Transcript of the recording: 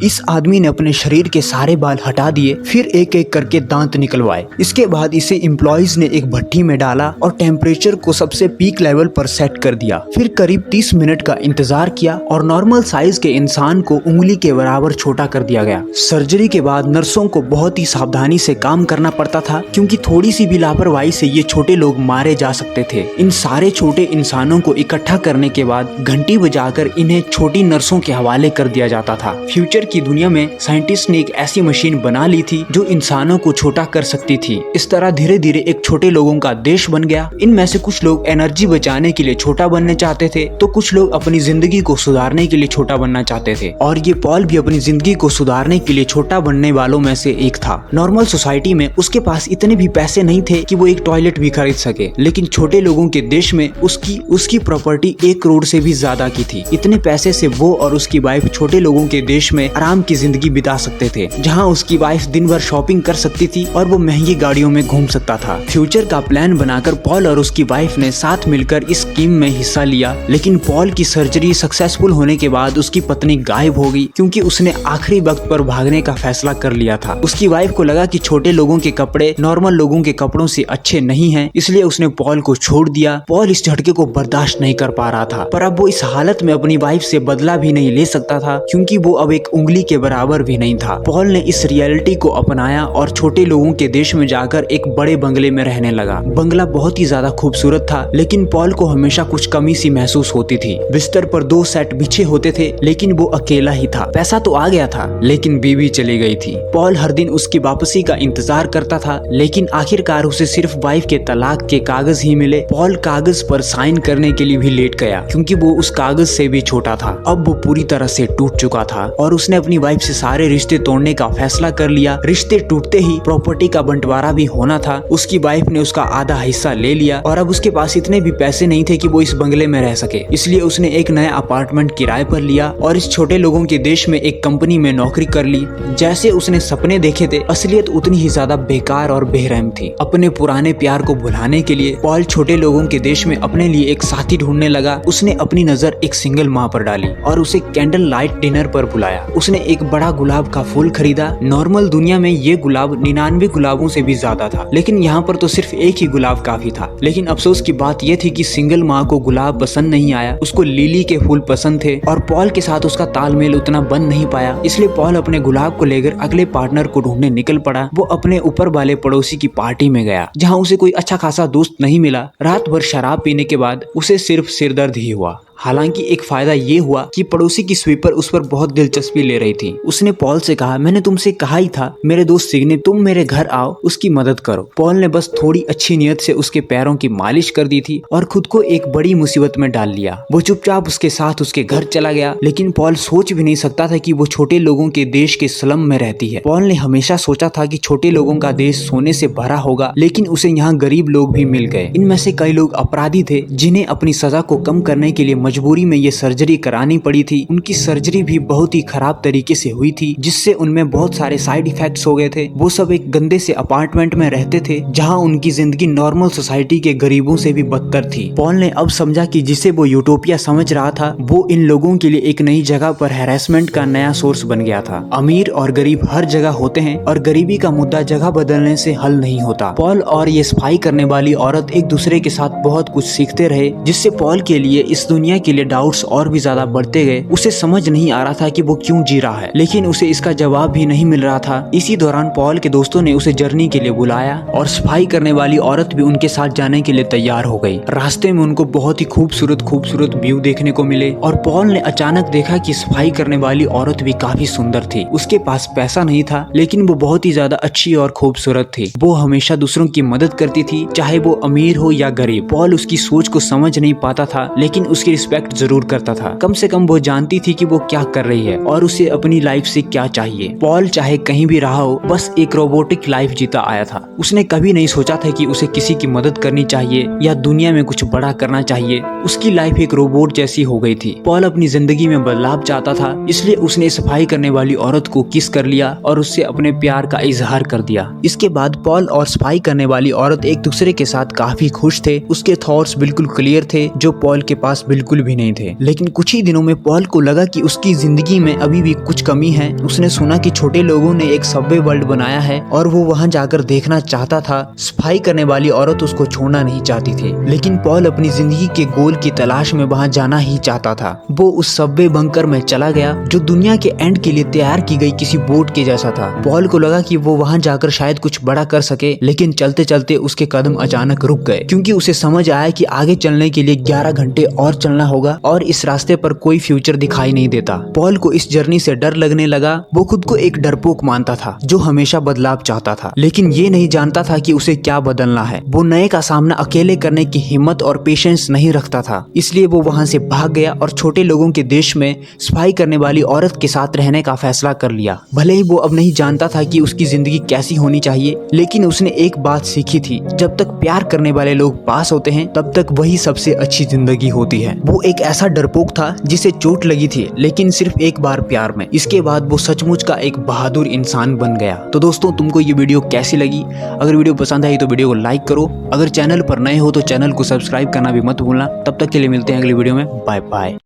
इस आदमी ने अपने शरीर के सारे बाल हटा दिए, फिर एक एक करके दांत निकलवाए। इसके बाद इसे एम्प्लॉइज ने एक भट्टी में डाला और टेम्परेचर को सबसे पीक लेवल पर सेट कर दिया। फिर करीब 30 मिनट का इंतजार किया और नॉर्मल साइज के इंसान को उंगली के बराबर छोटा कर दिया गया। सर्जरी के बाद नर्सों को बहुत ही सावधानी से काम करना पड़ता था, क्योंकि थोड़ी सी भी लापरवाही से ये छोटे लोग मारे जा सकते थे। इन सारे छोटे इंसानों को इकट्ठा करने के बाद घंटी बजाकर इन्हें छोटी नर्सों के हवाले कर दिया जाता था। फ्यूचर की दुनिया में साइंटिस्ट ने एक ऐसी मशीन बना ली थी जो इंसानों को छोटा कर सकती थी। इस तरह धीरे धीरे एक छोटे लोगों का देश बन गया। इनमें से कुछ लोग एनर्जी बचाने के लिए छोटा बनने चाहते थे, तो कुछ लोग अपनी जिंदगी को सुधारने के लिए छोटा बनना चाहते थे। और ये पॉल भी अपनी जिंदगी को सुधारने के लिए छोटा बनने वालों में से एक था। नॉर्मल सोसाइटी में उसके पास इतने भी पैसे नहीं थे कि वो एक टॉयलेट भी खरीद सके, लेकिन छोटे लोगों के देश में उसकी प्रॉपर्टी 1 करोड़ से भी ज्यादा की थी। इतने पैसे से वो और उसकी वाइफ छोटे लोगों के देश में आराम की जिंदगी बिता सकते थे, जहाँ उसकी वाइफ दिन भर शॉपिंग कर सकती थी और वो महंगी गाड़ियों में घूम सकता था। फ्यूचर का प्लान बनाकर पॉल और उसकी वाइफ ने साथ मिलकर इस स्कीम में हिस्सा लिया, लेकिन पॉल की सर्जरी सक्सेसफुल होने के बाद उसकी पत्नी गायब हो गई, क्योंकि उसने आखिरी वक्त पर भागने का फैसला कर लिया था। उसकी वाइफ को लगा कि छोटे लोगों के कपड़े नॉर्मल लोगों के कपड़ों से अच्छे नहीं हैं, इसलिए उसने पॉल को छोड़ दिया। पॉल इस झटके को बर्दाश्त नहीं कर पा रहा था, पर अब वो इस हालत में अपनी वाइफ से बदला भी नहीं ले सकता था, क्योंकि वो अब एक उंगली के बराबर भी नहीं था। पॉल ने इस रियलिटी को अपनाया और छोटे लोगों के देश में जाकर एक बड़े बंगले में रहने लगा। बंगला बहुत ही ज्यादा खूबसूरत था, लेकिन पॉल को हमेशा कुछ कमी सी महसूस होती थी। बिस्तर पर 2 सेट बिछे होते थे, लेकिन वो अकेला ही था। पैसा तो आ गया था, लेकिन बीवी चली गई थी। पॉल हर दिन उसकी वापसी का इंतजार करता था, लेकिन आखिरकार उसे सिर्फ वाइफ के तलाक के कागज ही मिले। पॉल कागज पर साइन करने के लिए भी लेट गया, क्योंकि वो उस कागज से भी छोटा था। अब वो पूरी तरह से टूट चुका था और उसने अपनी वाइफ से सारे रिश्ते तोड़ने का फैसला कर लिया। रिश्ते टूटते ही प्रॉपर्टी का बंटवारा भी होना था। उसकी वाइफ ने उसका आधा हिस्सा ले लिया और अब उसके पास इतने भी पैसे नहीं थे कि वो इस बंगले में रह सके, इसलिए उसने एक नया अपार्टमेंट किराए पर लिया और इस छोटे लोगों के देश में एक कंपनी में नौकरी कर ली। जैसे उसने सपने देखे थे, असलियत उतनी ही ज्यादा बेकार और बेरहम थी। अपने पुराने प्यार को भुलाने के लिए पॉल छोटे लोगों के देश में अपने लिए एक साथी ढूंढने लगा। उसने अपनी नजर एक सिंगल माँ पर डाली और उसे कैंडल लाइट डिनर पर बुलाया। उसने एक बड़ा गुलाब का फूल खरीदा। नॉर्मल दुनिया में ये गुलाब 99 गुलाबों से भी ज्यादा था, लेकिन यहाँ पर तो सिर्फ एक ही गुलाब काफी था। लेकिन अफसोस की बात यह थी कि सिंगल माँ को गुलाब पसंद नहीं आया। उसको लिली के फूल पसंद थे और पॉल के साथ उसका तालमेल उतना बन नहीं पाया, इसलिए पॉल अपने गुलाब को लेकर अगले पार्टनर को ढूंढने निकल पड़ा। वो अपने ऊपर वाले पड़ोसी की पार्टी में गया, जहाँ उसे कोई अच्छा खासा दोस्त नहीं मिला। रात भर शराब पीने के बाद उसे सिर्फ सिरदर्द ही हुआ। हालांकि एक फायदा ये हुआ कि पड़ोसी की स्वीपर उस पर बहुत दिलचस्पी ले रही थी। उसने पॉल से कहा, मैंने तुमसे कहा ही था मेरे दोस्त सिग्ने, तुम मेरे घर आओ, उसकी मदद करो। पॉल ने बस थोड़ी अच्छी नियत से उसके पैरों की मालिश कर दी थी और खुद को एक बड़ी मुसीबत में डाल लिया। वो चुपचाप उसके साथ उसके घर चला गया, लेकिन पॉल सोच भी नहीं सकता था कि वो छोटे लोगों के देश के स्लम में रहती है। पॉल ने हमेशा सोचा था कि छोटे लोगों का देश सोने से भरा होगा, लेकिन उसे यहाँ गरीब लोग भी मिल गए। इनमें से कई लोग अपराधी थे, जिन्हें अपनी सजा को कम करने के लिए मजबूरी में ये सर्जरी करानी पड़ी थी। उनकी सर्जरी भी बहुत ही खराब तरीके से हुई थी, जिससे उनमें बहुत सारे साइड इफेक्ट्स हो गए थे। वो सब एक गंदे से अपार्टमेंट में रहते थे, जहां उनकी जिंदगी नॉर्मल सोसाइटी के गरीबों से भी बदतर थी। पॉल ने अब समझा कि जिसे वो यूटोपिया समझ रहा था, वो इन लोगों के लिए एक नई जगह पर हैरेसमेंट का नया सोर्स बन गया था। अमीर और गरीब हर जगह होते हैं और गरीबी का मुद्दा जगह बदलने से हल नहीं होता। पॉल और ये सफाई करने वाली औरत एक दूसरे के साथ बहुत कुछ सीखते रहे, जिससे पॉल के लिए इस दुनिया के लिए डाउट्स और भी ज्यादा बढ़ते गए। उसे समझ नहीं आ रहा था कि वो क्यों जी रहा है, लेकिन उसे इसका जवाब भी नहीं मिल रहा था। इसी दौरान पॉल के दोस्तों ने उसे जर्नी के लिए बुलाया और सफाई करने वाली औरत भी उनके साथ जाने के लिए तैयार हो गई। रास्ते में उनको बहुत ही खूबसूरत खूबसूरत व्यू देखने को मिले और पॉल ने अचानक देखा कि सफाई करने वाली औरत भी काफी सुंदर थी। उसके पास पैसा नहीं था, लेकिन वो बहुत ही ज्यादा अच्छी और खूबसूरत थी। वो हमेशा दूसरों की मदद करती थी, चाहे वो अमीर हो या गरीब। पॉल उसकी सोच को समझ नहीं पाता था, लेकिन उसकी रिस्पेक्ट जरूर करता था। कम से कम वो जानती थी कि वो क्या कर रही है और उसे अपनी लाइफ से क्या चाहिए। पॉल चाहे कहीं भी रहा हो, बस एक रोबोटिक लाइफ जीता आया था। उसने कभी नहीं सोचा था कि उसे किसी की मदद करनी चाहिए या दुनिया में कुछ बड़ा करना चाहिए। उसकी लाइफ एक रोबोट जैसी हो गई थी। पॉल अपनी जिंदगी में बदलाव चाहता था, इसलिए उसने सफाई करने वाली औरत को किस कर लिया और उससे अपने प्यार का इजहार कर दिया। इसके बाद पॉल और सफाई करने वाली औरत एक दूसरे के साथ काफी खुश थे। उसके थॉट्स बिल्कुल क्लियर थे, जो पॉल के पास बिल्कुल बिल्कुल भी नहीं थे। लेकिन कुछ ही दिनों में पॉल को लगा कि उसकी जिंदगी में अभी भी कुछ कमी है। उसने सुना कि छोटे लोगों ने एक सबवे वर्ल्ड बनाया है और वो वहां जाकर देखना चाहता था। सफाई करने वाली औरत उसको छोड़ना नहीं चाहती थी, लेकिन पॉल अपनी जिंदगी के गोल की तलाश में वहां जाना ही चाहता था। वो उस सबवे बंकर में चला गया जो दुनिया के एंड के लिए तैयार की गई किसी बोट के जैसा था। पॉल को लगा कि वो वहां जाकर शायद कुछ बड़ा कर सके, लेकिन चलते चलते उसके कदम अचानक रुक गए क्योंकि उसे समझ आया कि आगे चलने के लिए 11 घंटे और चलना होगा और इस रास्ते पर कोई फ्यूचर दिखाई नहीं देता। पॉल को इस जर्नी से डर लगने लगा। वो खुद को एक डरपोक मानता था जो हमेशा बदलाव चाहता था, लेकिन ये नहीं जानता था कि उसे क्या बदलना है। वो नए का सामना अकेले करने की हिम्मत और पेशेंस नहीं रखता था, इसलिए वो वहां से भाग गया और छोटे लोगों के देश में सफाई करने वाली औरत के साथ रहने का फैसला कर लिया। भले ही वो अब नहीं जानता था कि उसकी जिंदगी कैसी होनी चाहिए, लेकिन उसने एक बात सीखी थी, जब तक प्यार करने वाले लोग पास होते हैं तब तक वही सबसे अच्छी जिंदगी होती है। वो एक ऐसा डरपोक था जिसे चोट लगी थी, लेकिन सिर्फ एक बार प्यार में। इसके बाद वो सचमुच का एक बहादुर इंसान बन गया। तो दोस्तों, तुमको ये वीडियो कैसी लगी? अगर वीडियो पसंद आई तो वीडियो को लाइक करो। अगर चैनल पर नए हो तो चैनल को सब्सक्राइब करना भी मत भूलना। तब तक के लिए मिलते हैं अगली वीडियो में। Bye bye.